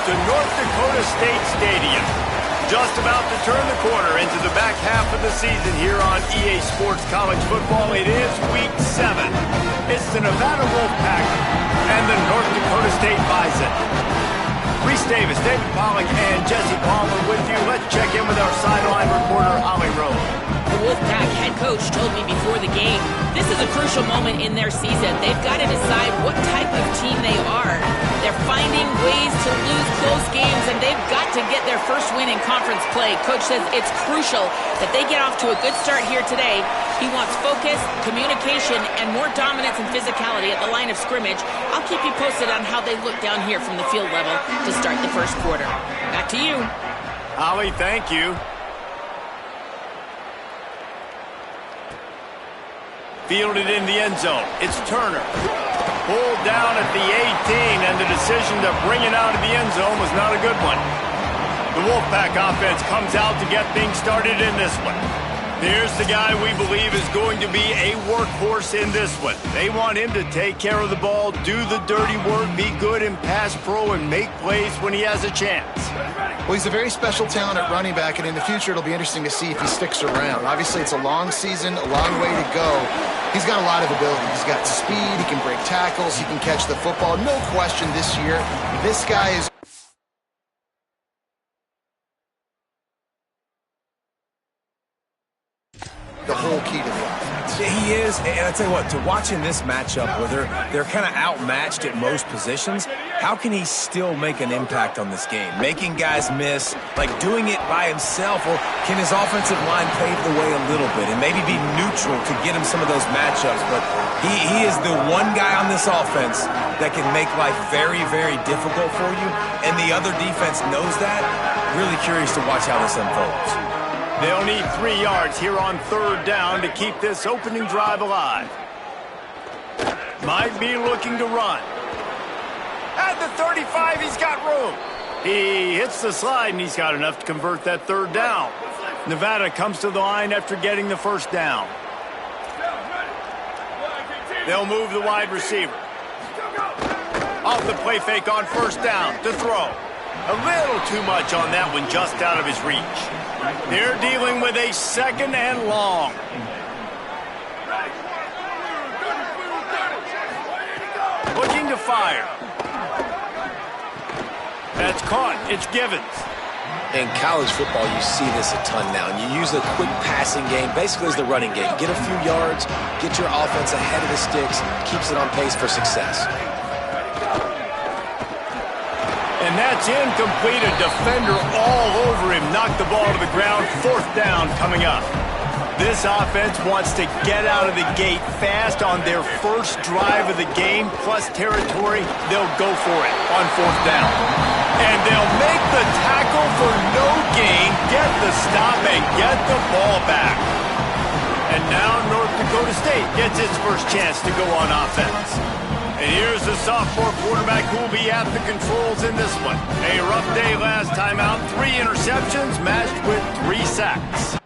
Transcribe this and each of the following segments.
to North Dakota State Stadium. Just about to turn the corner into the back half of the season here on EA Sports College Football. It is Week 7. It's the Nevada Wolfpack and the North Dakota State Bison. Reese Davis, David Pollack, and Jesse Palmer with you. Let's check in with our sideline reporter, Holly Rowe. The Wolfpack head coach told me before the game, this is a crucial moment in their season. They've got to decide what type of team they are. They're finding ways to lose close games, and they've got to get their first win in conference play. Coach says it's crucial that they get off to a good start here today. He wants focus, communication, and more dominance and physicality at the line of scrimmage. I'll keep you posted on how they look down here from the field level to start the first quarter. Back to you. Holly, thank you. Fielded in the end zone. It's Turner. Pulled down at the 18, and the decision to bring it out of the end zone was not a good one. The Wolfpack offense comes out to get things started in this one. Here's the guy we believe is going to be a workhorse in this one. They want him to take care of the ball, do the dirty work, be good in pass pro, and make plays when he has a chance. Well, he's a very special talent at running back, and in the future it'll be interesting to see if he sticks around. Obviously, it's a long season, a long way to go. He's got a lot of ability. He's got speed, he can break tackles, he can catch the football. No question this year, this guy is the whole key to the offense. He is, and I tell you what, to watch in this matchup where they're kind of outmatched at most positions, how can he still make an impact on this game? Making guys miss, like doing it by himself, or can his offensive line pave the way a little bit and maybe be neutral to get him some of those matchups? But he is the one guy on this offense that can make life very, very difficult for you, and the other defense knows that. Really curious to watch how this unfolds. They'll need 3 yards here on third down to keep this opening drive alive. Might be looking to run. At the 35, he's got room. He hits the slide, and he's got enough to convert that third down. Nevada comes to the line after getting the first down. They'll move the wide receiver. Off the play fake on first down to throw. A little too much on that one, just out of his reach. They're dealing with a second and long. Looking to fire. That's caught. It's Givens. In college football, you see this a ton now. And you use a quick passing game, basically as the running game. Get a few yards, get your offense ahead of the sticks, keeps it on pace for success. And that's incomplete. A defender all over him. Knocked the ball to the ground. Fourth down coming up. This offense wants to get out of the gate fast on their first drive of the game, plus territory. They'll go for it on fourth down. And they'll make the tackle for no gain, get the stop, and get the ball back. And now North Dakota State gets its first chance to go on offense. And here's the sophomore quarterback who will be at the controls in this one. A rough day last time out. 3 interceptions matched with 3 sacks.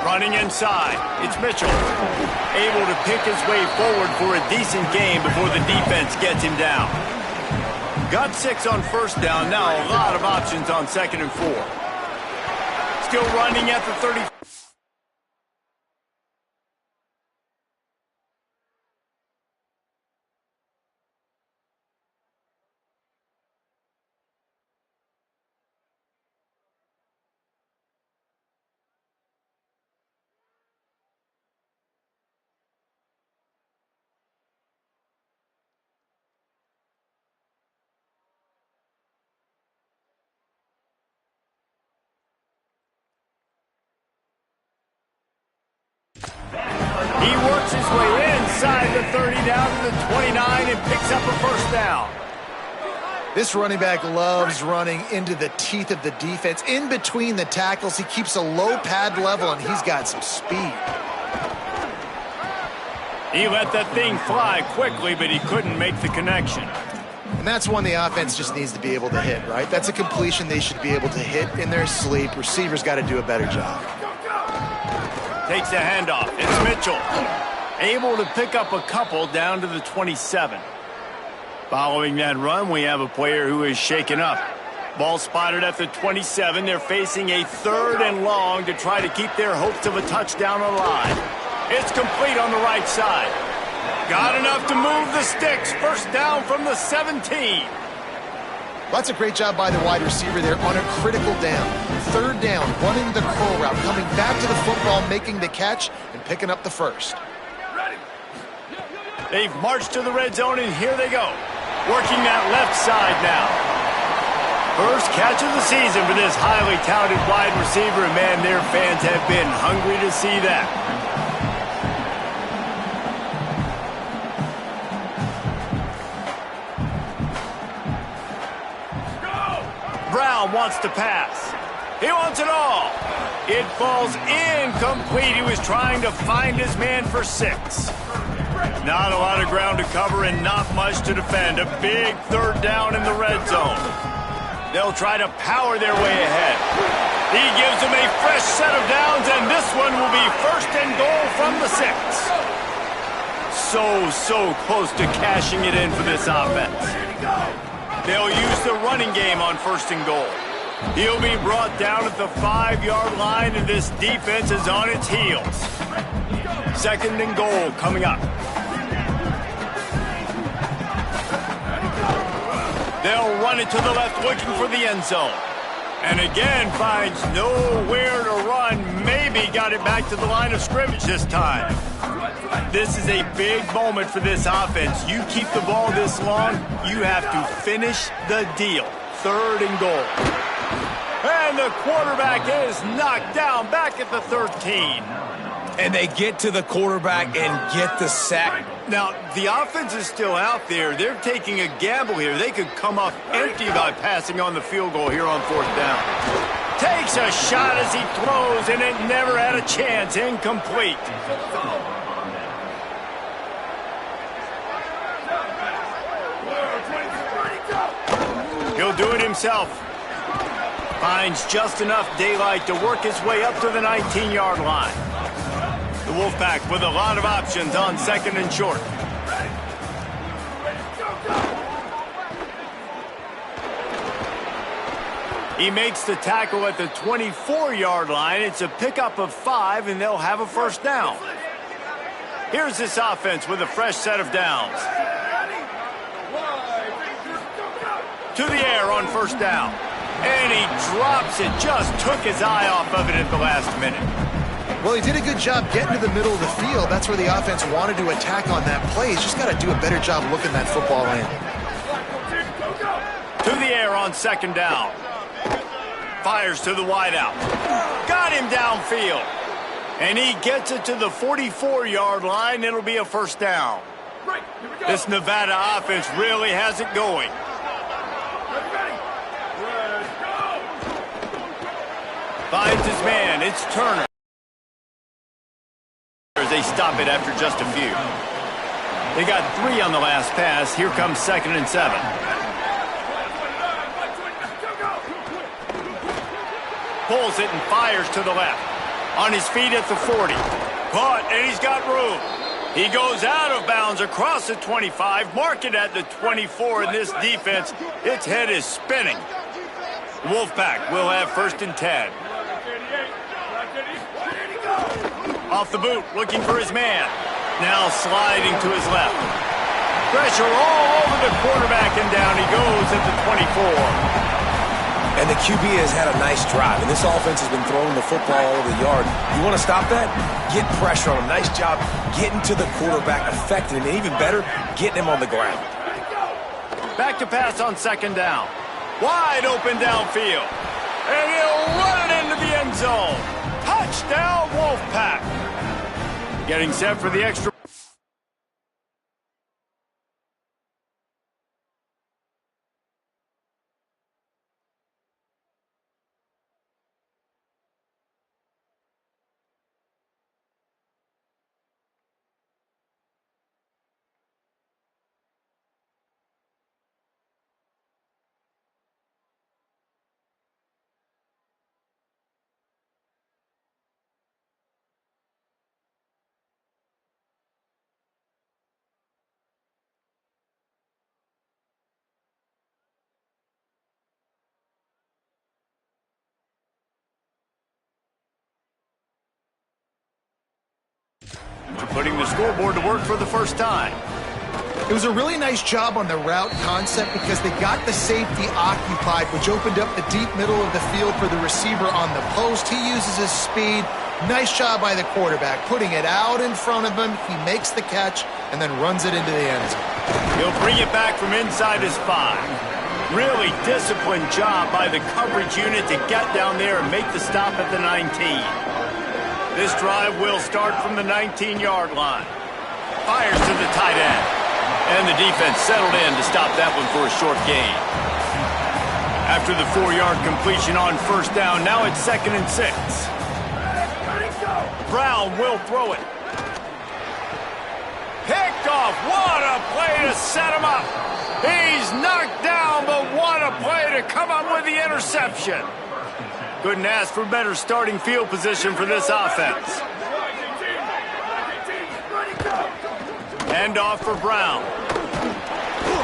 Running inside, it's Mitchell. Able to pick his way forward for a decent gain before the defense gets him down. Got 6 on first down. Now a lot of options on second and 4. Still running at the 30. He works his way inside the 30 down to the 29 and picks up a first down. This running back loves running into the teeth of the defense. In between the tackles, he keeps a low pad level, and he's got some speed. He let that thing fly quickly, but he couldn't make the connection. And that's one the offense just needs to be able to hit, right? That's a completion they should be able to hit in their sleep. Receivers got to do a better job. Takes the handoff. It's Mitchell. Able to pick up a couple down to the 27. Following that run, we have a player who is shaken up. Ball spotted at the 27. They're facing a 3rd and long to try to keep their hopes of a touchdown alive. It's complete on the right side. Got enough to move the sticks. First down from the 17. That's a great job by the wide receiver there on a critical down. 3rd down, running the curl route, coming back to the football, making the catch, and picking up the first. They've marched to the red zone, and here they go. Working that left side now. First catch of the season for this highly touted wide receiver, and man, their fans have been hungry to see that. Brown wants to pass. He wants it all. It falls incomplete. He was trying to find his man for 6. Not a lot of ground to cover and not much to defend. A big 3rd down in the red zone. They'll try to power their way ahead. He gives them a fresh set of downs, and this one will be 1st and goal from the 6. So close to cashing it in for this offense. They'll use the running game on 1st and goal. He'll be brought down at the 5-yard line, and this defense is on its heels. 2nd and goal coming up. They'll run it to the left, looking for the end zone. And again, finds nowhere to run. Maybe got it back to the line of scrimmage this time. This is a big moment for this offense. You keep the ball this long, you have to finish the deal. 3rd and goal. And the quarterback is knocked down back at the 13. And they get to the quarterback and get the sack. Now, the offense is still out there. They're taking a gamble here. They could come up empty by passing on the field goal here on 4th down. Takes a shot as he throws, and it never had a chance. Incomplete. He'll do it himself. Finds just enough daylight to work his way up to the 19-yard line. The Wolfpack with a lot of options on 2nd and short. He makes the tackle at the 24-yard line. It's a pickup of 5, and they'll have a 1st down. Here's this offense with a fresh set of downs. To the air on 1st down. And he drops it. Just took his eye off of it at the last minute. Well, he did a good job getting to the middle of the field. That's where the offense wanted to attack on that play. He's just got to do a better job looking that football in. To the air on 2nd down. Fires to the wideout. Got him downfield. And he gets it to the 44-yard line. It'll be a 1st down. This Nevada offense really has it going. Finds his man. It's Turner. They stop it after just a few. They got 3 on the last pass. Here comes 2nd and 7. Pulls it and fires to the left. On his feet at the 40. Caught, and he's got room. He goes out of bounds across the 25. Mark it at the 24. In this defense, its head is spinning. Wolfpack will have 1st and 10. Off the boot, looking for his man. Now sliding to his left. Pressure all over the quarterback, and down he goes at the 24. And the QB has had a nice drive, and this offense has been throwing the football all over the yard. You want to stop that? Get pressure on him. Nice job getting to the quarterback, affecting him, and even better, getting him on the ground. Back to pass on 2nd down. Wide open downfield. And he'll run it into the end zone. Touchdown, Wolfpack. Getting set for the extra. They're putting the scoreboard to work for the first time. It was a really nice job on the route concept because they got the safety occupied, which opened up the deep middle of the field for the receiver on the post. He uses his speed. Nice job by the quarterback, putting it out in front of him. He makes the catch and then runs it into the end zone. He'll bring it back from inside his 5. Really disciplined job by the coverage unit to get down there and make the stop at the 19. This drive will start from the 19-yard line. Fires to the tight end. And the defense settled in to stop that one for a short gain. After the 4-yard completion on first down, now it's 2nd and 6. Brown will throw it. Picked off. What a play to set him up. He's knocked down, but what a play to come up with the interception. Couldn't ask for better starting field position for this offense. Hand off for Brown.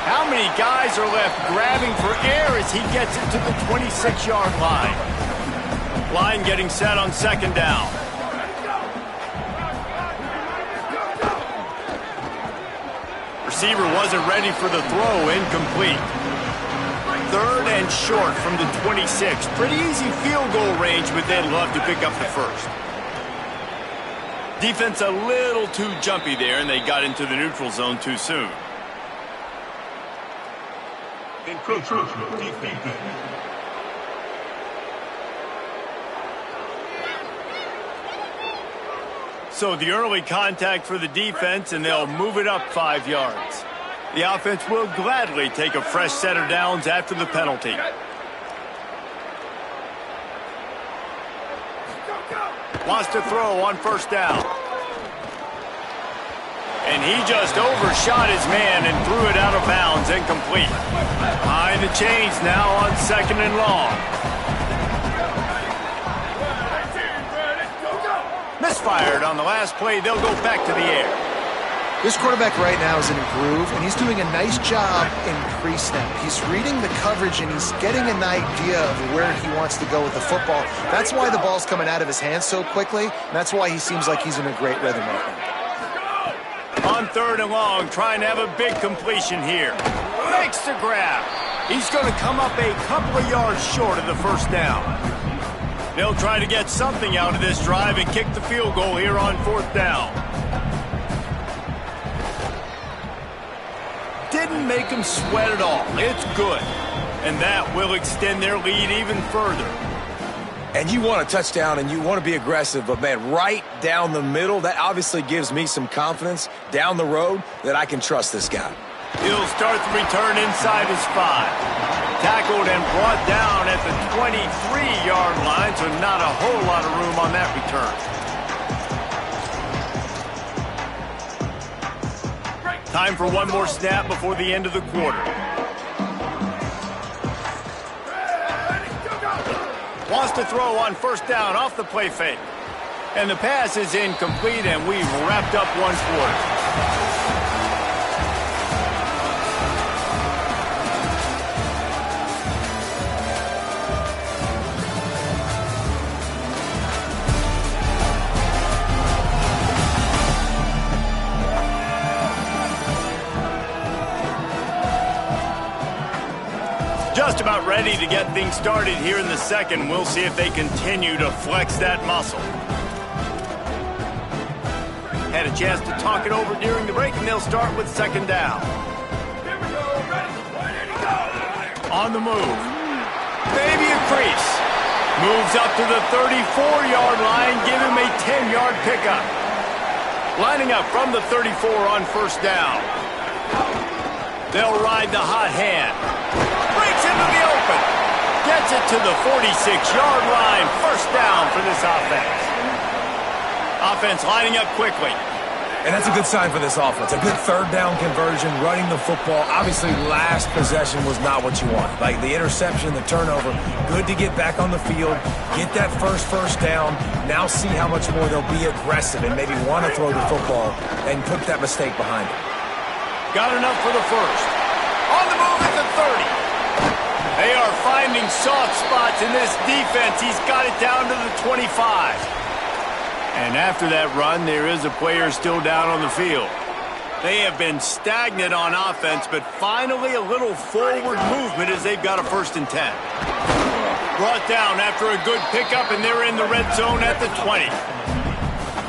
How many guys are left grabbing for air as he gets it to the 26-yard line? Line getting set on 2nd down. Receiver wasn't ready for the throw, incomplete. 3rd and short from the 26. Pretty easy field goal range, but they'd love to pick up the first. Defense a little too jumpy there, and they got into the neutral zone too soon. Encroachment defense. So the early contact for the defense, and they'll move it up 5 yards. The offense will gladly take a fresh set of downs after the penalty. Wants to throw on first down. And he just overshot his man and threw it out of bounds, incomplete. Behind the chains now on 2nd and long. Misfired on the last play. They'll go back to the air. This quarterback right now is in a groove, and he's doing a nice job in pre-snap. He's reading the coverage, and he's getting an idea of where he wants to go with the football. That's why the ball's coming out of his hands so quickly, and that's why he seems like he's in a great rhythm right now. On 3rd and long, trying to have a big completion here. Makes the grab. He's going to come up a couple of yards short of the first down. They'll try to get something out of this drive and kick the field goal here on 4th down. Didn't make him sweat at all. It's good. And that will extend their lead even further. And you want a touchdown and you want to be aggressive, but man, right down the middle, that obviously gives me some confidence down the road that I can trust this guy. He'll start the return inside his 5. Tackled and brought down at the 23-yard line, so not a whole lot of room on that return. Time for one more snap before the end of the quarter. Wants to throw on first down off the play fake. And the pass is incomplete, and we've wrapped up one quarter. Just about ready to get things started here in the second. We'll see if they continue to flex that muscle. Had a chance to talk it over during the break, and they'll start with 2nd down. Here we go, ready to go. On the move. Maybe a crease. Moves up to the 34-yard line, give him a 10-yard pickup. Lining up from the 34 on first down. They'll ride the hot hand. Breaks into the open. Gets it to the 46-yard line. First down for this offense. Offense lining up quickly. And that's a good sign for this offense. A good 3rd down conversion, running the football. Obviously, last possession was not what you want. Like the interception, the turnover. Good to get back on the field, get that first down. Now see how much more they'll be aggressive and maybe want to throw the football and put that mistake behind them. Got enough for the first. On the move at the 30. They are finding soft spots in this defense. He's got it down to the 25. And after that run, there is a player still down on the field. They have been stagnant on offense, but finally a little forward movement as they've got a 1st and 10. Brought down after a good pickup, and they're in the red zone at the 20.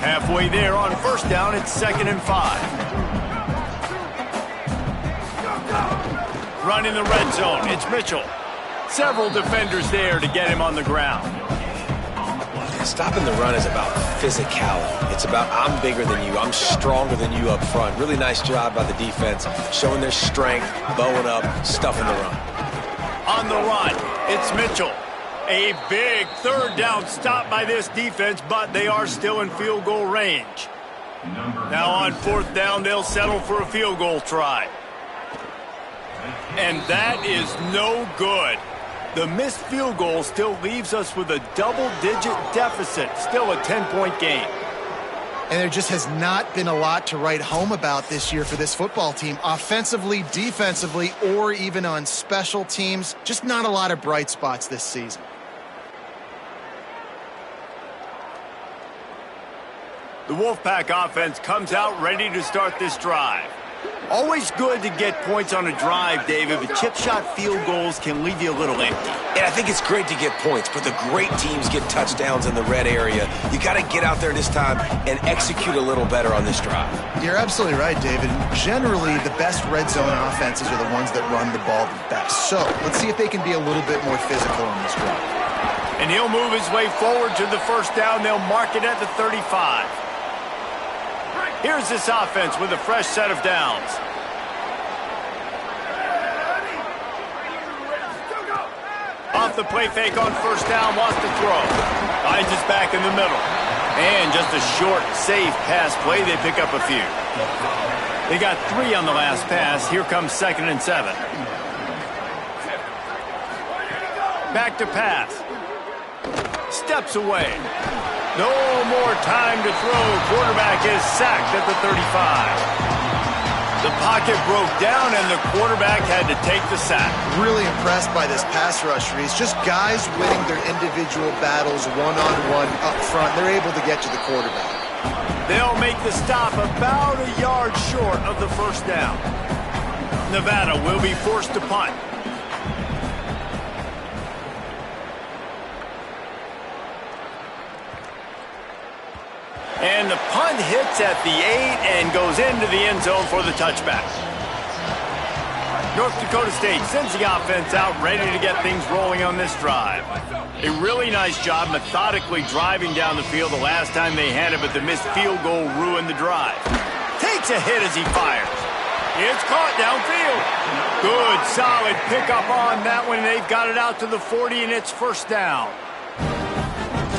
Halfway there on 1st down, it's 2nd and 5. Running the red zone, it's Mitchell. Several defenders there to get him on the ground. Stopping the run is about physicality. It's about I'm bigger than you, I'm stronger than you up front. Really nice job by the defense, showing their strength, bowing up, stuffing the run. On the run, it's Mitchell. A big 3rd down stop by this defense, but they are still in field goal range. Now on 4th down, they'll settle for a field goal try. And that is no good. The missed field goal still leaves us with a double-digit deficit, still a 10-point game. And there just has not been a lot to write home about this year for this football team. Offensively, defensively, or even on special teams. Just not a lot of bright spots this season. The Wolfpack offense comes out ready to start this drive. Always good to get points on a drive, David, but chip shot field goals can leave you a little empty. And I think it's great to get points, but the great teams get touchdowns in the red area. You got to get out there this time and execute a little better on this drive. You're absolutely right, David. Generally, the best red zone offenses are the ones that run the ball the best. So let's see if they can be a little bit more physical on this drive. And he'll move his way forward to the 1st down. They'll mark it at the 35. Here's this offense with a fresh set of downs. Off the play fake on 1st down, wants to throw. Finds his back in the middle. And just a short, safe pass play. They pick up a few. They got 3 on the last pass. Here comes 2nd and 7. Back to pass. Steps away. No more time to throw. Quarterback is sacked at the 35. The pocket broke down, and the quarterback had to take the sack. Really impressed by this pass rush, Reese. Just guys winning their individual battles one-on-one up front. They're able to get to the quarterback. They'll make the stop about a yard short of the 1st down. Nevada will be forced to punt. And the punt hits at the 8 and goes into the end zone for the touchback. North Dakota State sends the offense out ready to get things rolling on this drive. A really nice job methodically driving down the field the last time they had it, but the missed field goal ruined the drive. Takes a hit as he fires. It's caught downfield. Good, solid pickup on that one. They've got it out to the 40, and it's 1st down.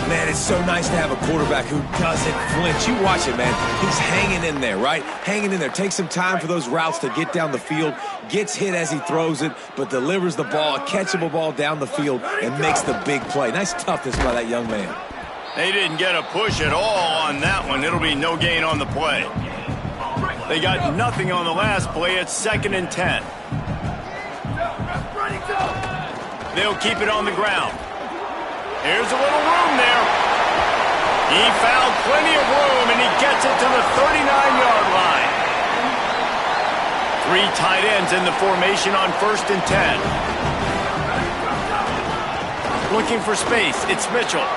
Man, it's so nice to have a quarterback who doesn't flinch. You watch it, man. He's hanging in there, right? Hanging in there. Takes some time for those routes to get down the field. Gets hit as he throws it, but delivers the ball, a catchable ball down the field, and makes the big play. Nice toughness by that young man. They didn't get a push at all on that one. It'll be no gain on the play. They got nothing on the last play. It's 2nd and 10. They'll keep it on the ground. Here's a little room there. He found plenty of room, and he gets it to the 39-yard line. 3 tight ends in the formation on 1st and 10. Looking for space, it's Mitchell.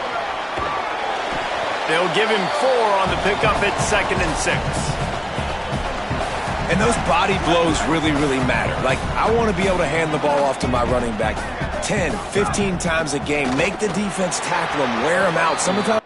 They'll give him 4 on the pickup at 2nd and 6. And those body blows really, really matter. Like, I want to be able to hand the ball off to my running back 10, 15 times a game. Make the defense tackle him, wear him out. Sometimes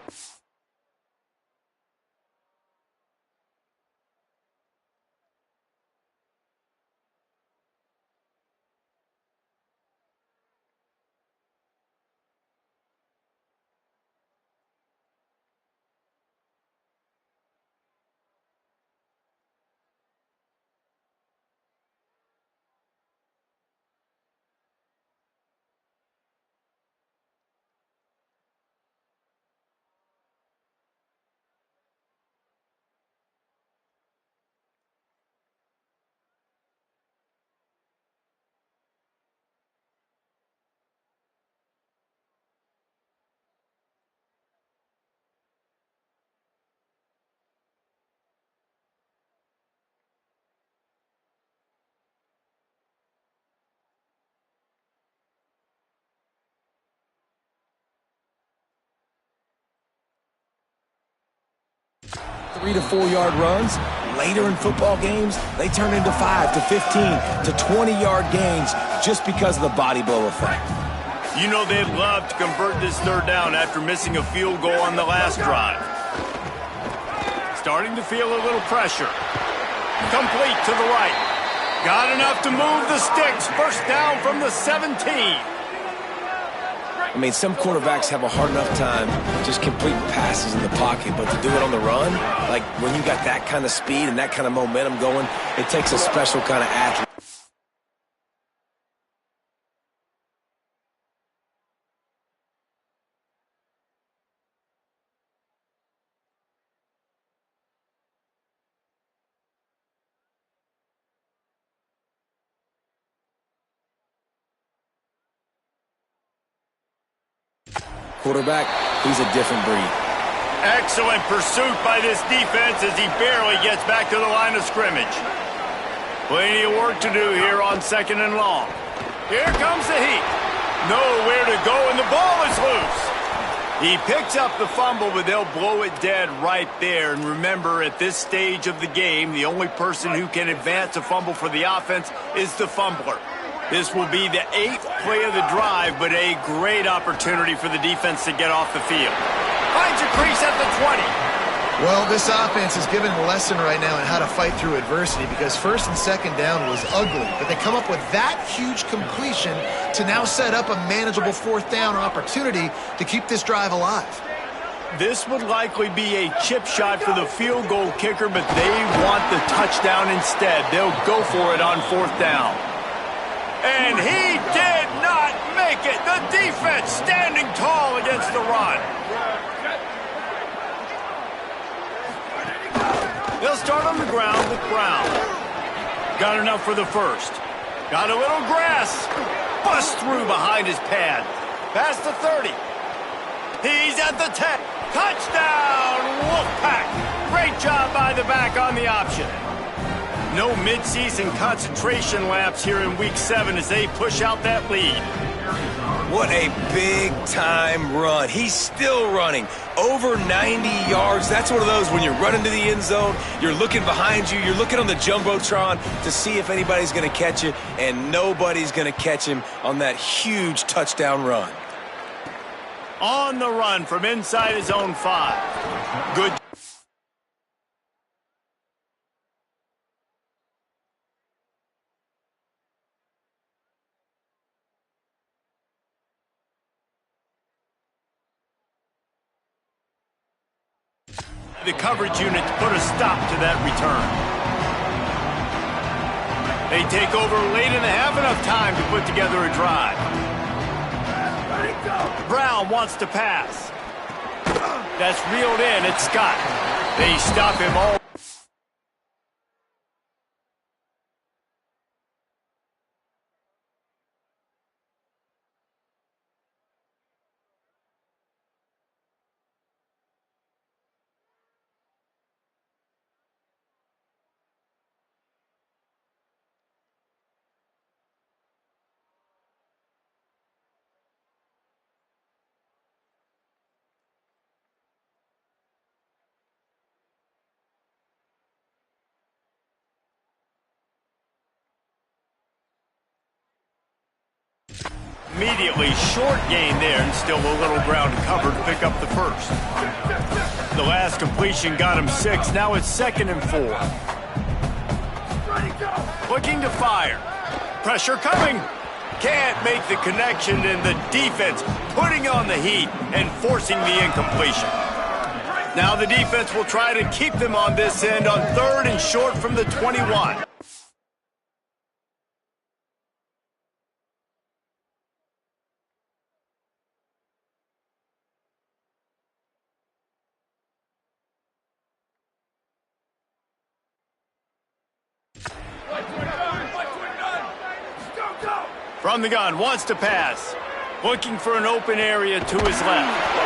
3 to 4 yard runs. Later in football games, they turn into 5 to 15 to 20-yard gains just because of the body blow effect. You know they'd love to convert this third down after missing a field goal on the last drive. Starting to feel a little pressure. Complete to the right. Got enough to move the sticks. First down from the 17. I mean, some quarterbacks have a hard enough time just completing passes in the pocket, but to do it on the run, like when you got that kind of speed and that kind of momentum going, it takes a special kind of athlete. Quarterback, he's a different breed. Excellent pursuit by this defense as he barely gets back to the line of scrimmage. Plenty of work to do here on 2nd and long. Here comes the heat. Nowhere to go, and the ball is loose. He picks up the fumble, but they'll blow it dead right there. And remember, at this stage of the game, the only person who can advance a fumble for the offense is the fumbler. This will be the 8th play of the drive, but a great opportunity for the defense to get off the field. Finds a crease at the 20. Well, this offense is given a lesson right now on how to fight through adversity because 1st and 2nd down was ugly, but they come up with that huge completion to now set up a manageable 4th down opportunity to keep this drive alive. This would likely be a chip shot for the field goal kicker, but they want the touchdown instead. They'll go for it on 4th down. And he did not make it. The defense standing tall against the run. They'll start on the ground with Brown. Got enough for the first. Got a little grass. Bust through behind his pad. Past the 30. He's at the 10. Touchdown, Wolfpack. Great job by the back on the option. No midseason concentration laps here in Week 7 as they push out that lead. What a big-time run. He's still running. Over 90 yards. That's one of those when you're running to the end zone, you're looking behind you, you're looking on the Jumbotron to see if anybody's going to catch you, and nobody's going to catch him on that huge touchdown run. On the run from inside his own 5. Good. The coverage units put a stop to that return. They take over late in the half, enough time to put together a drive. Brown wants to pass. That's reeled in. It's Scott. They stop him all. Immediately short gain there, and still a little ground to cover to pick up the first. The last completion got him 6. Now it's 2nd and 4. Looking to fire. Pressure coming. Can't make the connection, and the defense putting on the heat and forcing the incompletion. Now the defense will try to keep them on this end on 3rd and short from the 21. From the gun, wants to pass. Looking for an open area to his left.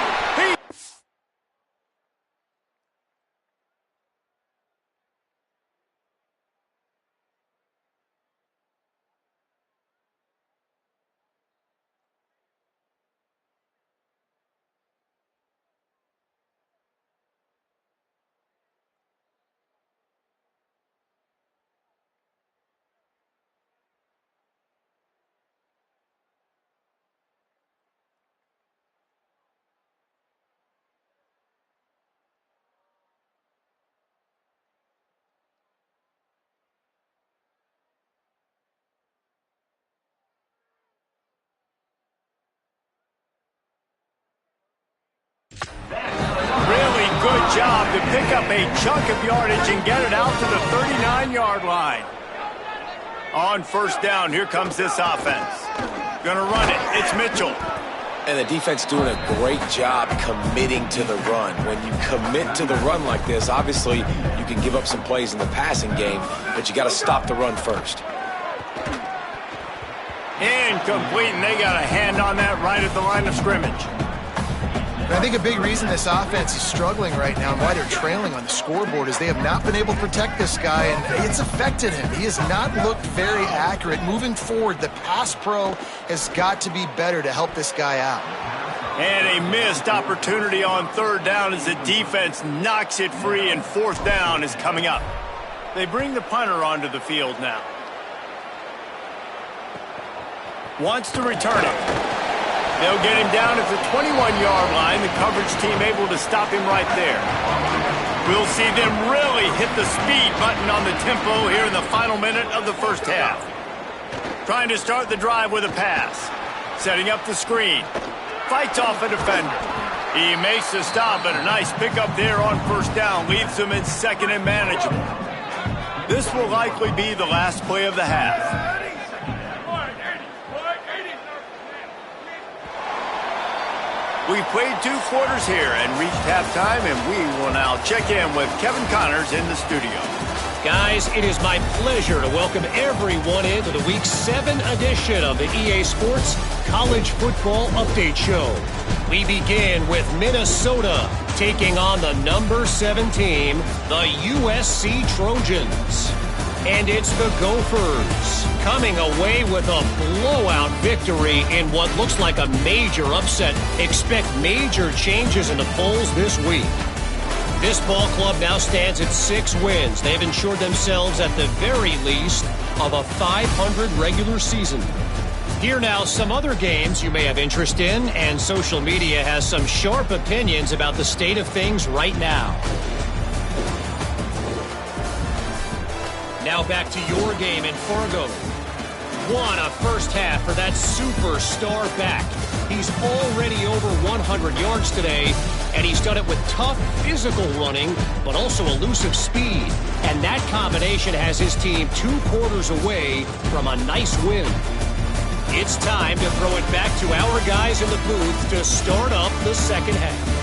job to pick up a chunk of yardage and get it out to the 39-yard line. On first down, here comes this offense. Gonna run it. It's Mitchell. And the defense doing a great job committing to the run. When you commit to the run like this, obviously you can give up some plays in the passing game, but you got to stop the run first. Incomplete, and they got a hand on that right at the line of scrimmage. I think a big reason this offense is struggling right now and why they're trailing on the scoreboard is they have not been able to protect this guy, and it's affected him. He has not looked very accurate. Moving forward, the pass pro has got to be better to help this guy out. And a missed opportunity on third down as the defense knocks it free, and fourth down is coming up. They bring the punter onto the field now. Wants to return it. They'll get him down at the 21-yard line. The coverage team able to stop him right there. We'll see them really hit the speed button on the tempo here in the final minute of the first half. Trying to start the drive with a pass. Setting up the screen. Fights off a defender. He makes the stop, and a nice pickup there on first down. Leaves them in second and manageable. This will likely be the last play of the half. We've played 2 quarters here and reached halftime, and we will now check in with Kevin Connors in the studio. Guys, it is my pleasure to welcome everyone into the Week 7 edition of the EA Sports College Football Update Show. We begin with Minnesota taking on the number 7 team, the USC Trojans. And it's the Gophers coming away with a blowout victory in what looks like a major upset. Expect major changes in the polls this week. This ball club now stands at 6 wins. They've ensured themselves at the very least of a 500 regular season. Here now some other games you may have interest in, and social media has some sharp opinions about the state of things right now. Now back to your game in Fargo. What a first half for that superstar back. He's already over 100 yards today, and he's done it with tough physical running, but also elusive speed. And that combination has his team 2 quarters away from a nice win. It's time to throw it back to our guys in the booth to start up the second half.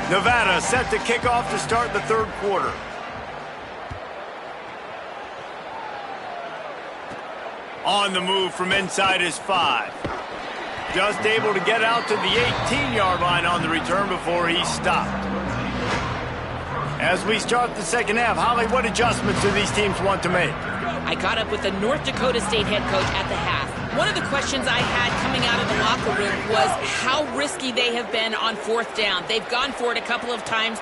Nevada set to kick off to start the third quarter. On the move from inside his 5. Just able to get out to the 18-yard line on the return before he stopped. As we start the second half, Holly, what adjustments do these teams want to make? I caught up with the North Dakota State head coach at the half. One of the questions I had coming out of the locker room was how risky they have been on fourth down. They've gone for it a couple of times.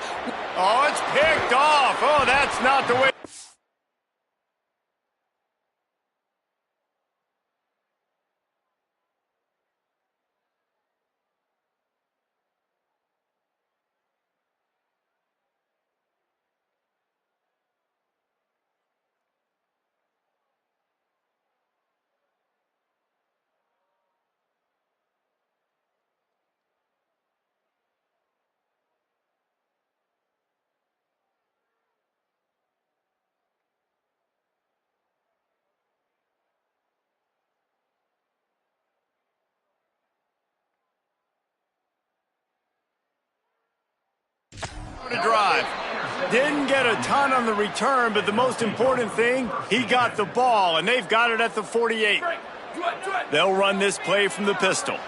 Oh, it's picked off. Oh, that's not the way. To drive. Didn't get a ton on the return, but the most important thing, he got the ball, and they've got it at the 48. They'll run this play from the pistol.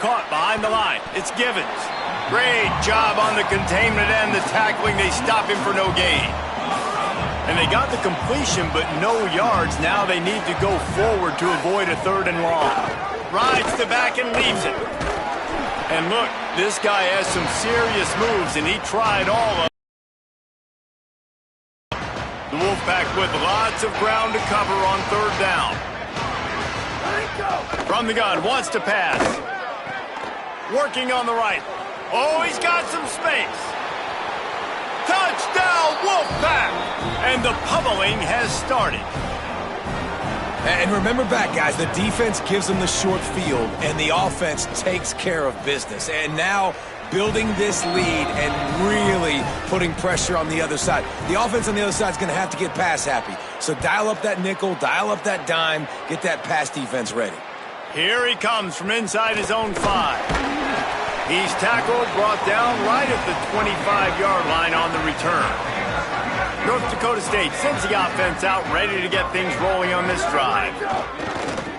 Caught behind the line. It's Givens. Great job on the containment and the tackling. They stop him for no gain. And they got the completion, but no yards. Now they need to go forward to avoid a 3rd and long. Rides the back and leaves it. And look, this guy has some serious moves, and he tried all of them. The Wolfpack with lots of ground to cover on 3rd down. From the gun, wants to pass. Working on the right. Oh, he's got some space. Touchdown, Wolfpack! And the pummeling has started. And remember back, guys, the defense gives them the short field, and the offense takes care of business. And now building this lead and really putting pressure on the other side. The offense on the other side is going to have to get pass happy. So dial up that nickel, dial up that dime, get that pass defense ready. Here he comes from inside his own 5. He's tackled, brought down right at the 25-yard line on the return. North Dakota State sends the offense out, ready to get things rolling on this drive.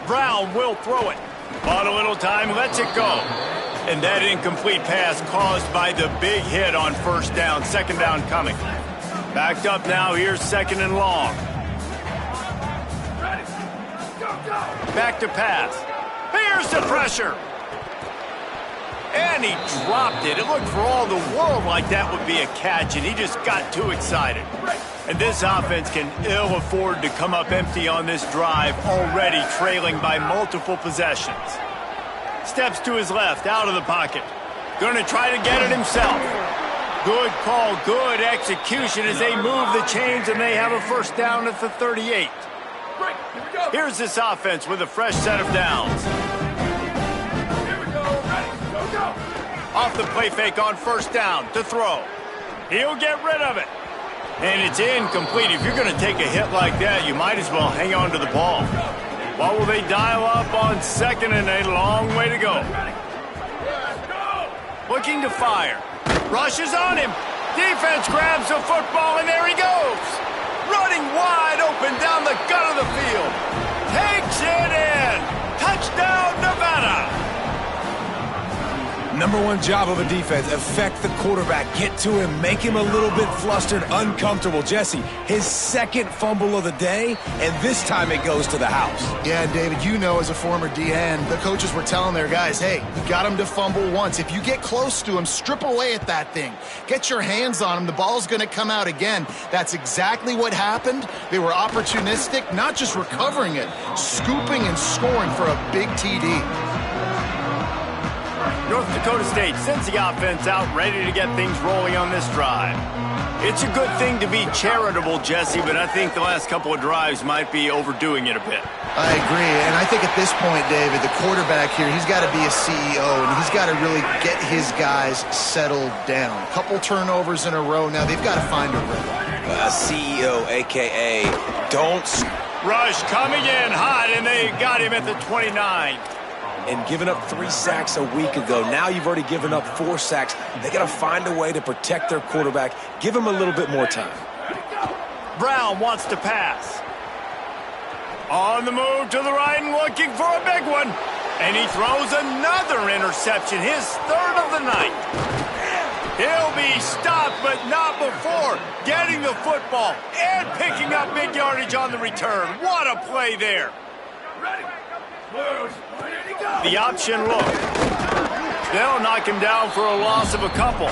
Brown will throw it. Bought a little time, lets it go. And that incomplete pass caused by the big hit on 1st down, 2nd down coming. Backed up now, here's 2nd and long. Back to pass. Here's the pressure. And he dropped it. It looked for all the world like that would be a catch, and he just got too excited. And this offense can ill afford to come up empty on this drive, already trailing by multiple possessions. Steps to his left, out of the pocket. Going to try to get it himself. Good call, good execution as they move the chains, and they have a 1st down at the 38. Here's this offense with a fresh set of downs. Off the play fake on 1st down to throw. He'll get rid of it. And it's incomplete. If you're going to take a hit like that, you might as well hang on to the ball. What will they dial up on 2nd and a long way to go? Looking to fire. Rushes on him. Defense grabs the football, and there he goes. Running wide open down the gut of the field. Takes it in. Touchdown, Nevada. Number one job of a defense, affect the quarterback, get to him, make him a little bit flustered, uncomfortable. Jesse, his 2nd fumble of the day, and this time it goes to the house. Yeah, David, you know as a former DN, the coaches were telling their guys, hey, you got him to fumble once. If you get close to him, strip away at that thing. Get your hands on him. The ball's going to come out again. That's exactly what happened. They were opportunistic, not just recovering it, scooping and scoring for a big TD. North Dakota State sends the offense out, ready to get things rolling on this drive. It's a good thing to be charitable, Jesse, but I think the last couple of drives might be overdoing it a bit. I agree, and I think at this point, David, the quarterback here, he's got to be a CEO, and he's got to really get his guys settled down. Couple turnovers in a row. Now they've got to find a rhythm. a CEO, a.k.a. don't... Rush coming in hot, and they got him at the 29. And giving up 3 sacks a week ago. Now you've already given up 4 sacks. They got to find a way to protect their quarterback. Give him a little bit more time. Brown wants to pass. On the move to the right and looking for a big one. And he throws another interception, his 3rd of the night. He'll be stopped, but not before getting the football and picking up big yardage on the return. What a play there. The option look. They'll knock him down for a loss of a couple.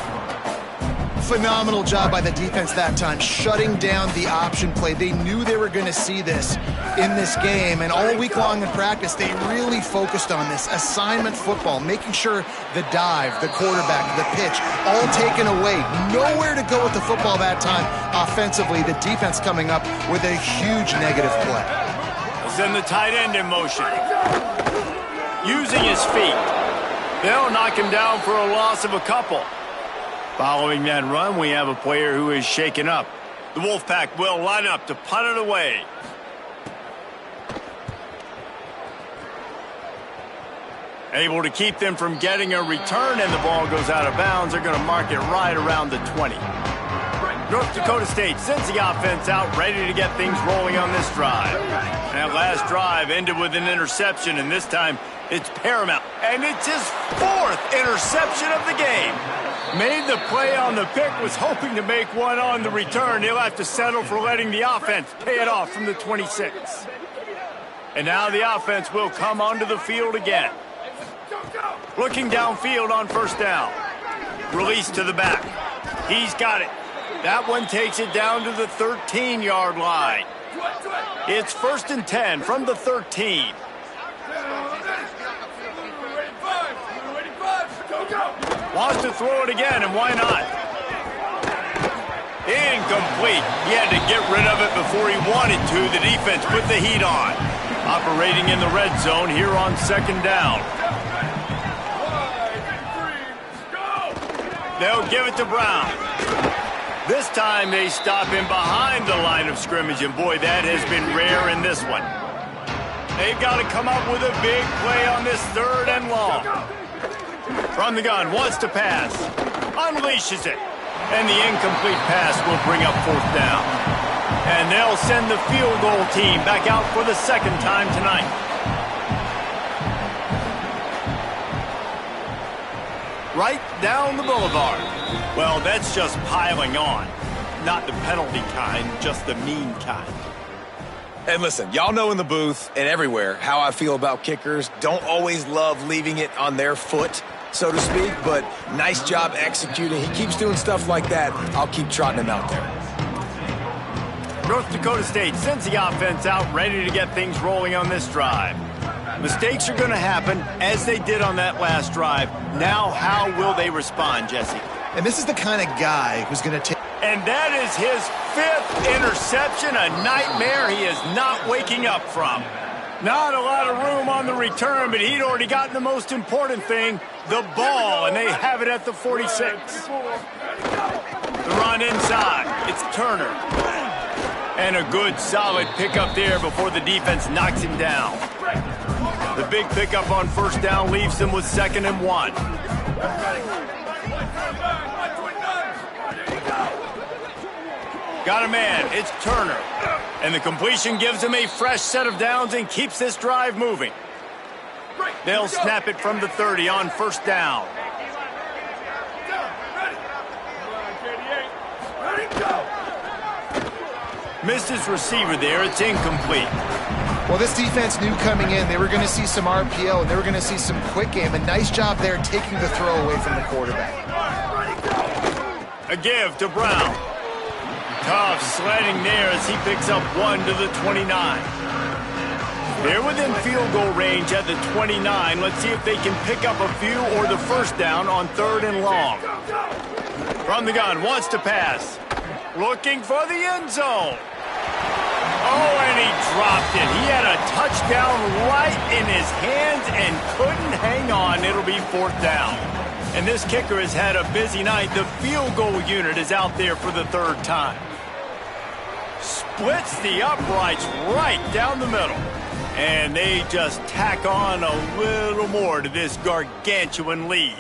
Phenomenal job by the defense that time, shutting down the option play. They knew they were going to see this in this game, and all week long in practice, they really focused on this assignment football, making sure the dive, the quarterback, the pitch, all taken away. Nowhere to go with the football that time offensively. The defense coming up with a huge negative play. Send the tight end in motion. Using his feet. They'll knock him down for a loss of a couple. Following that run, we have a player who is shaken up. The Wolfpack will line up to punt it away. Able to keep them from getting a return, and the ball goes out of bounds. They're going to mark it right around the 20. North Dakota State sends the offense out, ready to get things rolling on this drive. That last drive ended with an interception, and this time it's paramount. And it's his 4th interception of the game. Made the play on the pick, was hoping to make one on the return. He'll have to settle for letting the offense pay it off from the 26. And now the offense will come onto the field again. Looking downfield on 1st down. Release to the back. He's got it. That one takes it down to the 13-yard line. It's 1st and 10 from the 13. Wants to throw it again, and why not? Incomplete. He had to get rid of it before he wanted to. The defense put the heat on. Operating in the red zone here on 2nd down. They'll give it to Brown. This time they stop him behind the line of scrimmage, and boy, that has been rare in this one. They've got to come up with a big play on this 3rd and long. From the gun, wants to pass. Unleashes it. And the incomplete pass will bring up 4th down. And they'll send the field goal team back out for the 2nd time tonight. Right down the boulevard. Well, that's just piling on. Not the penalty kind, just the mean kind. And listen, y'all know in the booth and everywhere how I feel about kickers. Don't always love leaving it on their foot, so to speak, but nice job executing. He keeps doing stuff like that. I'll keep trotting him out there. North Dakota State sends the offense out, ready to get things rolling on this drive. Mistakes are going to happen, as they did on that last drive. Now, how will they respond, Jesse? And this is the kind of guy who's going to take... And that is his 5th interception, a nightmare he is not waking up from. Not a lot of room on the return, but he'd already gotten the most important thing, the ball, and they have it at the 46. The run inside. It's Turner. And a good, solid pickup there before the defense knocks him down. The big pickup on 1st down leaves them with 2nd and 1. Got a man. It's Turner. And the completion gives him a fresh set of downs and keeps this drive moving. They'll snap it from the 30 on 1st down. Missed his receiver there. It's incomplete. Well, this defense knew coming in they were going to see some RPO and they were going to see some quick game. A nice job there taking the throw away from the quarterback. A give to Brown. Tough sledding there as he picks up 1 to the 29. They're within field goal range at the 29. Let's see if they can pick up a few or the 1st down on 3rd and long. From the gun, wants to pass. Looking for the end zone. Oh, and he dropped it. He had a touchdown right in his hands and couldn't hang on. It'll be 4th down. And this kicker has had a busy night. The field goal unit is out there for the 3rd time. splits the uprights right down the middle. And they just tack on a little more to this gargantuan lead.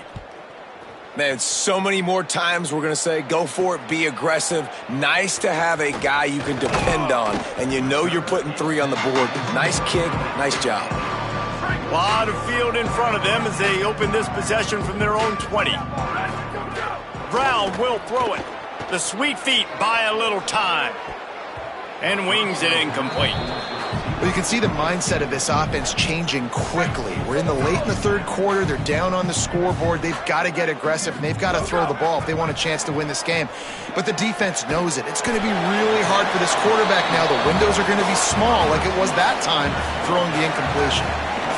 Man, so many more times we're going to say, go for it, be aggressive. Nice to have a guy you can depend on, and you know you're putting 3 on the board. Nice kick, nice job. A lot of field in front of them as they open this possession from their own 20. Brown will throw it. The sweet feet buy a little time. And wings it incomplete. Well, you can see the mindset of this offense changing quickly. We're in the late in the third quarter. They're down on the scoreboard. They've got to get aggressive, and they've got to throw the ball if they want a chance to win this game. But the defense knows it. It's going to be really hard for this quarterback now. The windows are going to be small like it was that time throwing the incompletion.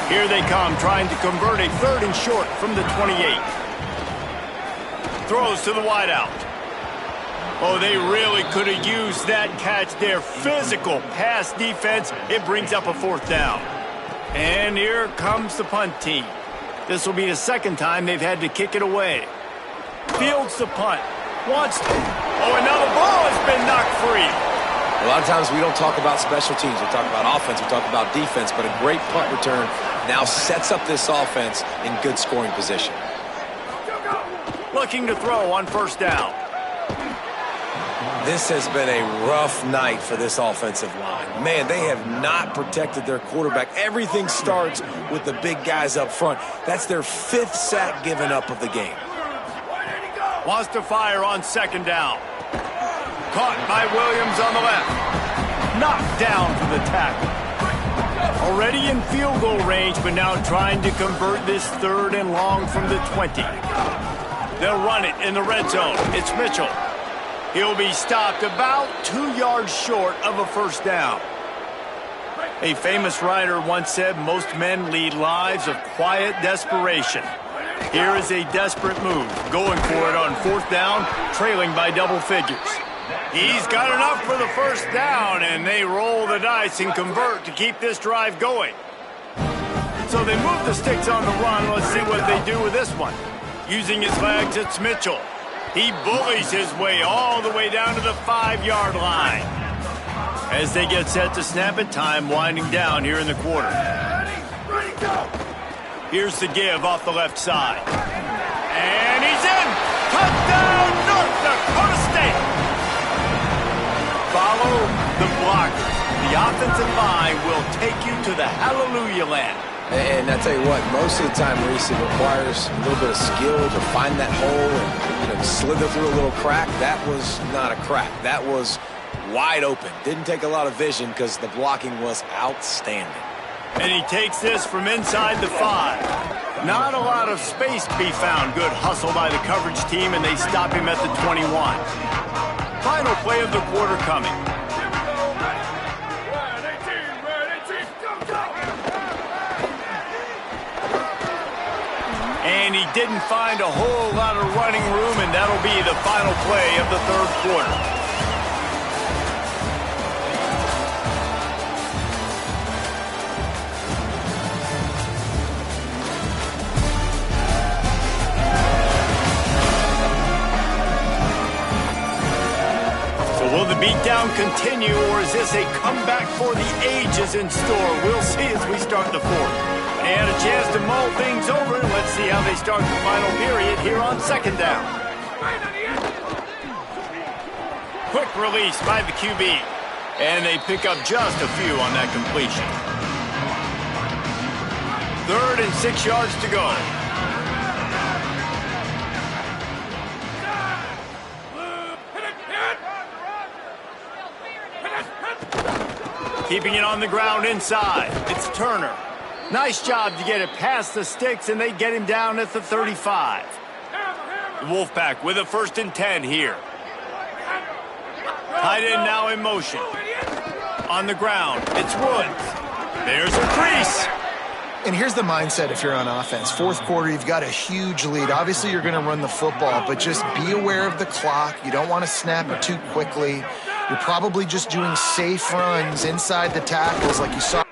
Here they come, trying to convert a 3rd and short from the 28. Throws to the wideout. Oh, they really could have used that catch there. Physical pass defense. It brings up a 4th down. And here comes the punt team. This will be the 2nd time they've had to kick it away. Fields the punt. Wants to. Oh, another ball has been knocked free. A lot of times we don't talk about special teams. We talk about offense. We talk about defense. But a great punt return now sets up this offense in good scoring position. Looking to throw on 1st down. This has been a rough night for this offensive line. Man, they have not protected their quarterback. Everything starts with the big guys up front. That's their 5th sack given up of the game. Wants to fire on 2nd down. Caught by Williams on the left. Knocked down for the tackle. Already in field goal range, but now trying to convert this 3rd and long from the 20. They'll run it in the red zone. It's Mitchell. He'll be stopped about 2 yards short of a 1st down. A famous writer once said most men lead lives of quiet desperation. Here is a desperate move, going for it on 4th down, trailing by double figures. He's got enough for the 1st down, and they roll the dice and convert to keep this drive going. So they move the sticks on the run. Let's see what they do with this one. Using his legs, it's Mitchell. He bullies his way all the way down to the 5-yard line. As they get set to snap it, time winding down here in the quarter. Here's the give off the left side. And he's in! Touchdown, North Dakota State! Follow the blockers. The offensive line will take you to the hallelujah land. And I tell you what, most of the time, Reese, it requires a little bit of skill to find that hole and slither through a little crack. That was not a crack. That was wide open. Didn't take a lot of vision because the blocking was outstanding. And he takes this from inside the 5. Not a lot of space to be found. Good hustle by the coverage team, and they stop him at the 21. Final play of the quarter coming. And he didn't find a whole lot of running room, and that'll be the final play of the 3rd quarter. Will the beatdown continue, or is this a comeback for the ages in store? We'll see as we start the 4th. And a chance to mull things over. Let's see how they start the final period here on 2nd down. Quick release by the QB. And they pick up just a few on that completion. 3rd and 6 yards to go. Keeping it on the ground inside. It's Turner. Nice job to get it past the sticks, and they get him down at the 35. The Wolfpack with a 1st and 10 here. Tight end now in motion. On the ground, it's Woods. There's a crease. And here's the mindset if you're on offense. 4th quarter, you've got a huge lead. Obviously, you're going to run the football, but just be aware of the clock. You don't want to snap it too quickly. You're probably just doing safe runs inside the tackles like you saw.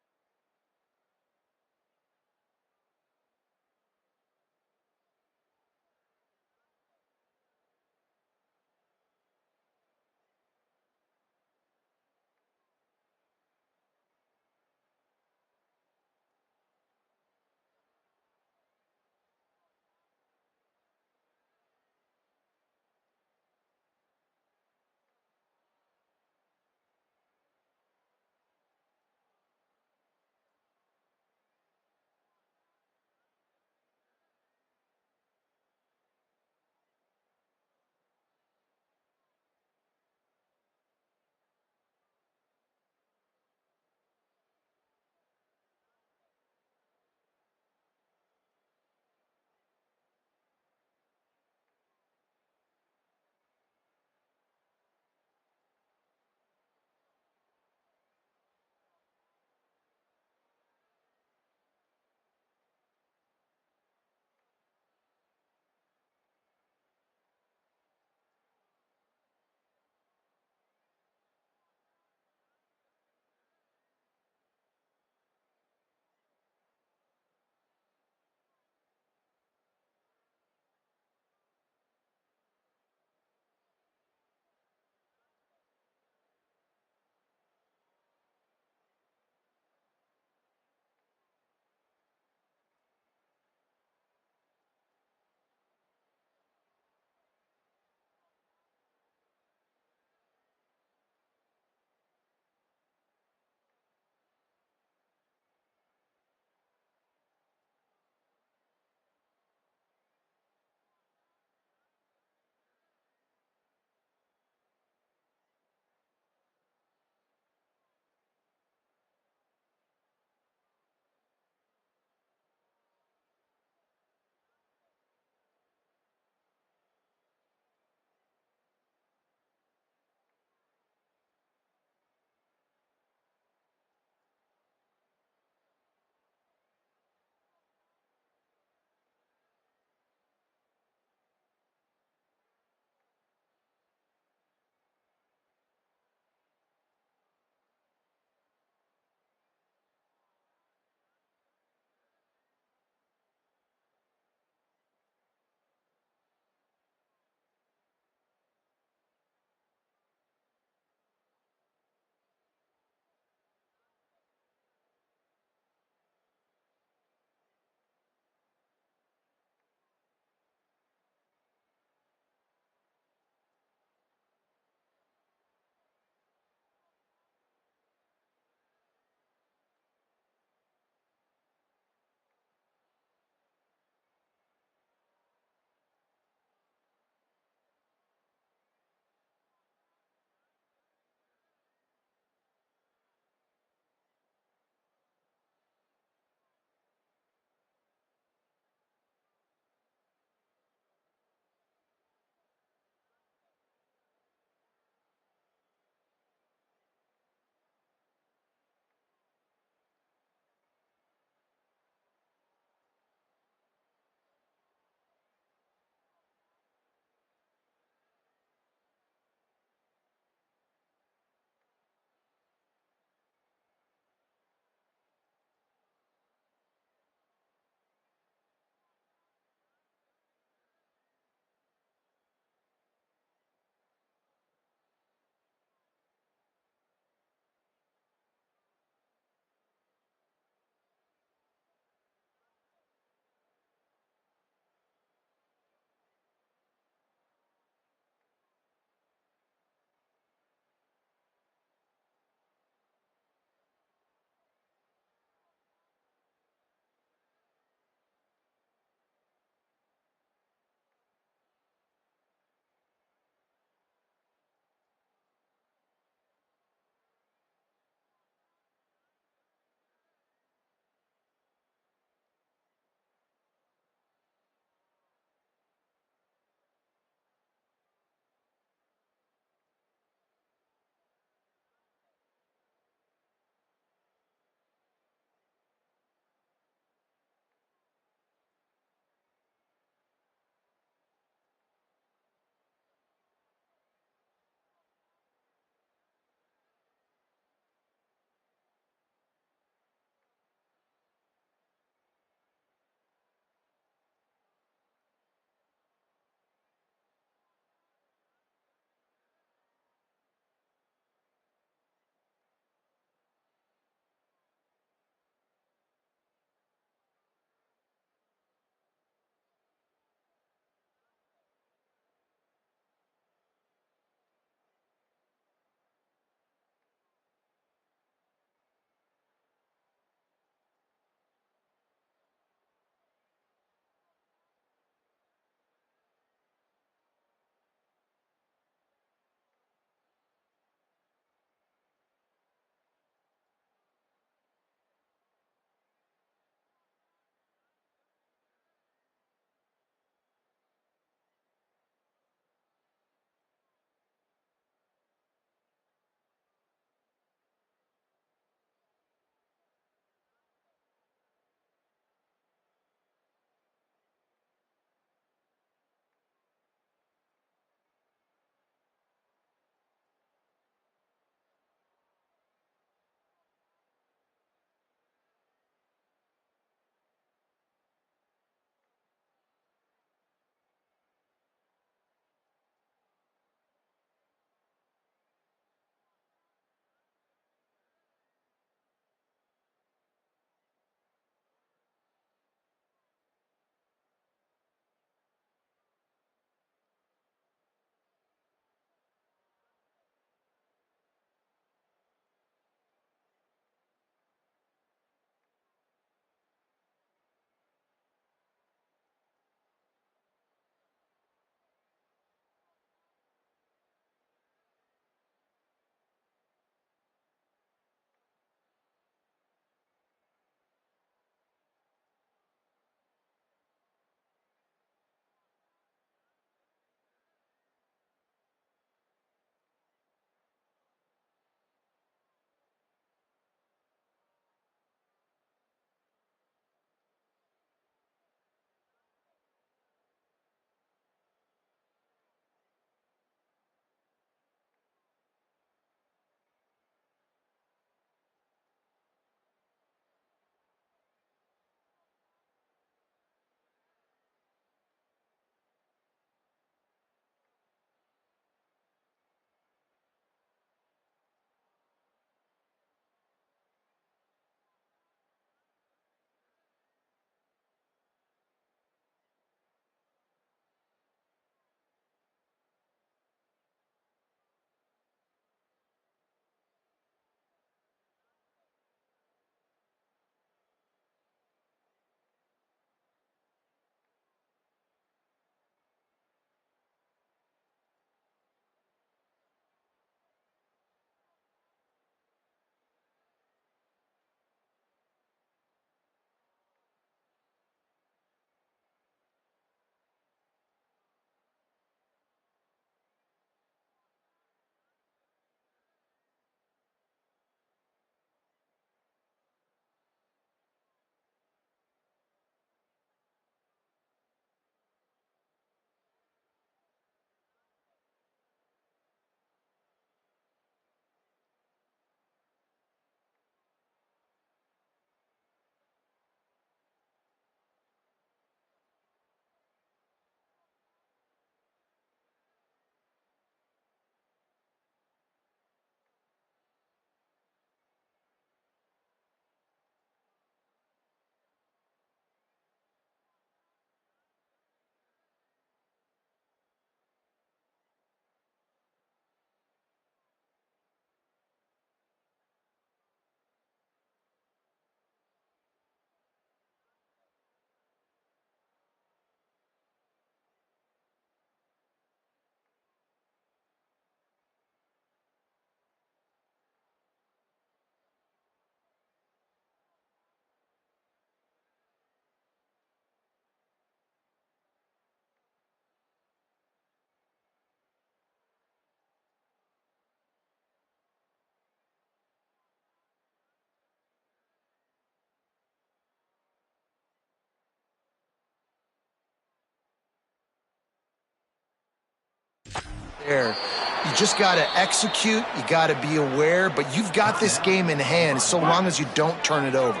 there. You just got to execute. You got to be aware. But you've got this game in hand so long as you don't turn it over.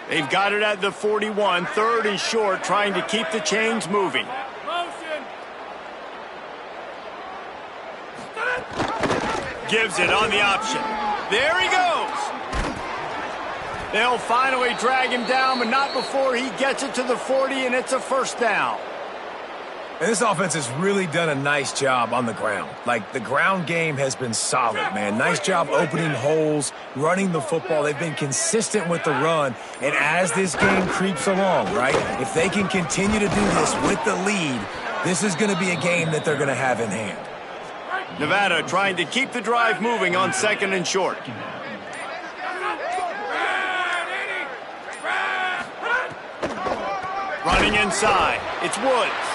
They've got it at the 41, 3rd and short, trying to keep the chains moving. Gives it on the option. There he goes. They'll finally drag him down, but not before he gets it to the 40, and it's a first down. And this offense has really done a nice job on the ground. Like, the ground game has been solid, man. Nice job opening holes, running the football. They've been consistent with the run. And as this game creeps along, right, if they can continue to do this with the lead, this is going to be a game that they're going to have in hand. Nevada trying to keep the drive moving on 2nd and short. Running inside. It's Woods.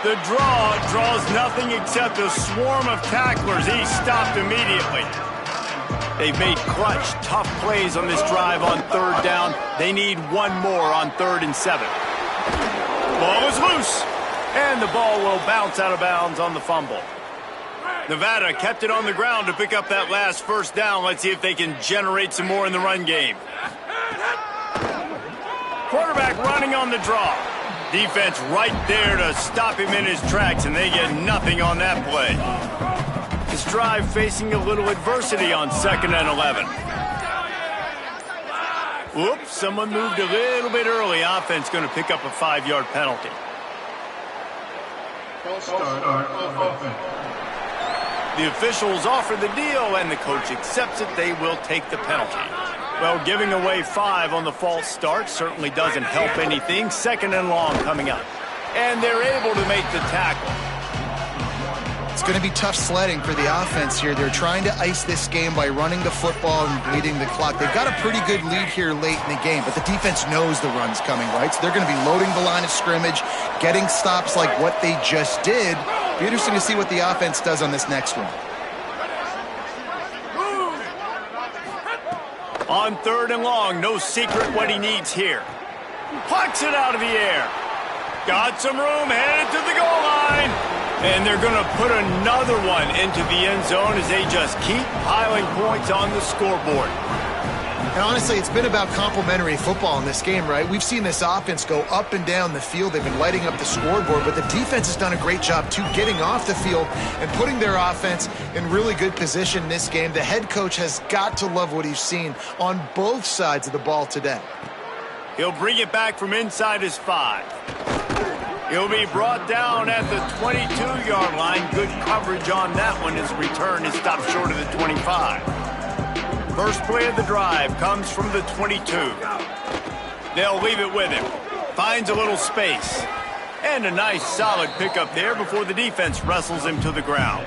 The draw draws nothing except a swarm of tacklers. He's stopped immediately. They've made clutch, tough plays on this drive on 3rd down. They need one more on 3rd and 7. Ball is loose, and the ball will bounce out of bounds on the fumble. Nevada kept it on the ground to pick up that last first down. Let's see if they can generate some more in the run game. Quarterback running on the draw. Defense right there to stop him in his tracks, and they get nothing on that play. This drive facing a little adversity on 2nd and 11. Whoops, someone moved a little bit early. Offense going to pick up a 5-yard penalty. The officials offer the deal, and the coach accepts it. They will take the penalty. Well, giving away 5 on the false start certainly doesn't help anything. 2nd and long coming up. And they're able to make the tackle. It's going to be tough sledding for the offense here. They're trying to ice this game by running the football and bleeding the clock. They've got a pretty good lead here late in the game, but the defense knows the run's coming, right? So they're going to be loading the line of scrimmage, getting stops like what they just did. Be interesting to see what the offense does on this next one. On 3rd and long, no secret what he needs here. Plucks it out of the air. Got some room, headed to the goal line. And they're going to put another one into the end zone as they just keep piling points on the scoreboard. And honestly, it's been about complementary football in this game, right? We've seen this offense go up and down the field. They've been lighting up the scoreboard, but the defense has done a great job, too, getting off the field and putting their offense in really good position in this game. The head coach has got to love what he's seen on both sides of the ball today. He'll bring it back from inside his 5. He'll be brought down at the 22-yard line. Good coverage on that one. His return is stopped short of the 25. First play of the drive comes from the 22. They'll leave it with him. Finds a little space. And a nice solid pickup there before the defense wrestles him to the ground.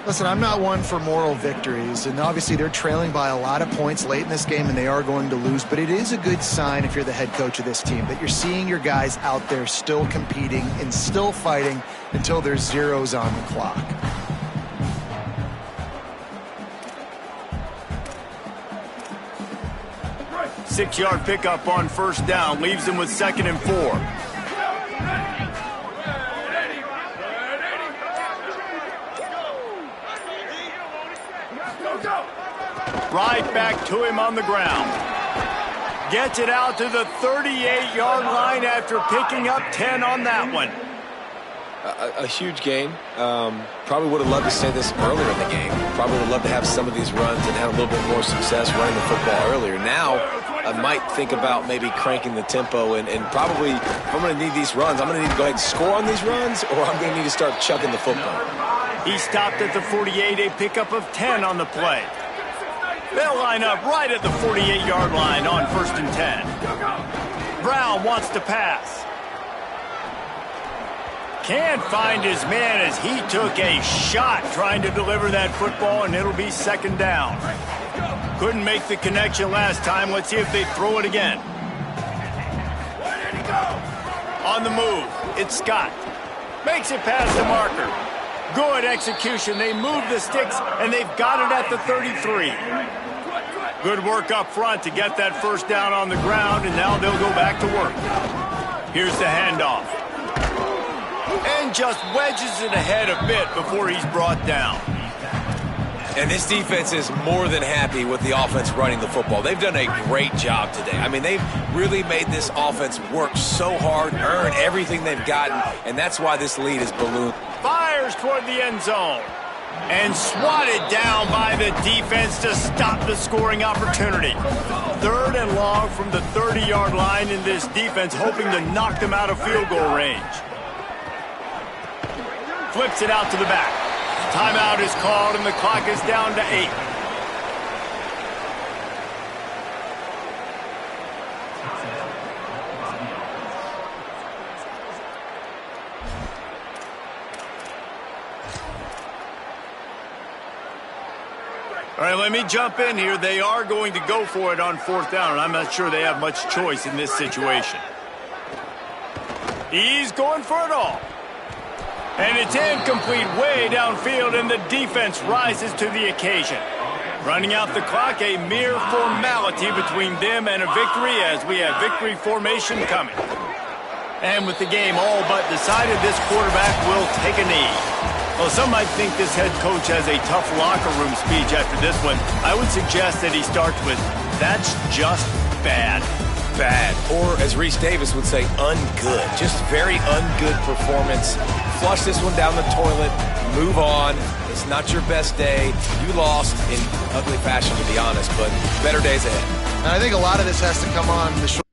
Listen, I'm not one for moral victories, and obviously they're trailing by a lot of points late in this game, and they are going to lose, but it is a good sign if you're the head coach of this team that you're seeing your guys out there still competing and still fighting until there's zeros on the clock. Six-yard pickup on first down leaves them with 2nd and 4. Right back to him on the ground. Gets it out to the 38-yard line after picking up 10 on that one. A huge gain. Probably would have loved to say this earlier in the game. Probably would love to have some of these runs and have a little bit more success running the football earlier. Now, I might think about maybe cranking the tempo and probably, if I'm going to need these runs, I'm going to need to go ahead and score on these runs, or I'm going to need to start chucking the football. He stopped at the 48, a pickup of 10 on the play. They'll line up right at the 48-yard line on 1st and 10. Brown wants to pass. Can't find his man as he took a shot trying to deliver that football, and it'll be 2nd down. Couldn't make the connection last time. Let's see if they throw it again. On the move, it's Scott. Makes it past the marker. Good execution. They move the sticks, and they've got it at the 33. Good work up front to get that first down on the ground, and now they'll go back to work. Here's the handoff. And just wedges it ahead a bit before he's brought down. And this defense is more than happy with the offense running the football. They've done a great job today. I mean, they've really made this offense work so hard, earn everything they've gotten, and that's why this lead is ballooned. Fires toward the end zone. And swatted down by the defense to stop the scoring opportunity. 3rd and long from the 30-yard line in this defense, hoping to knock them out of field goal range. Flips it out to the back. Timeout is called, and the clock is down to 8. All right, let me jump in here. They are going to go for it on 4th down, and I'm not sure they have much choice in this situation. He's going for it all. And it's incomplete way downfield, and the defense rises to the occasion. Running out the clock, a mere formality between them and a victory as we have victory formation coming. And with the game all but decided, this quarterback will take a knee. Well, some might think this head coach has a tough locker room speech after this one. I would suggest that he starts with, "That's just bad." Bad. Or, as Reese Davis would say, ungood. Just very ungood performance. Flush this one down the toilet. Move on. It's not your best day. You lost in ugly fashion, to be honest, but better days ahead. And I think a lot of this has to come on the short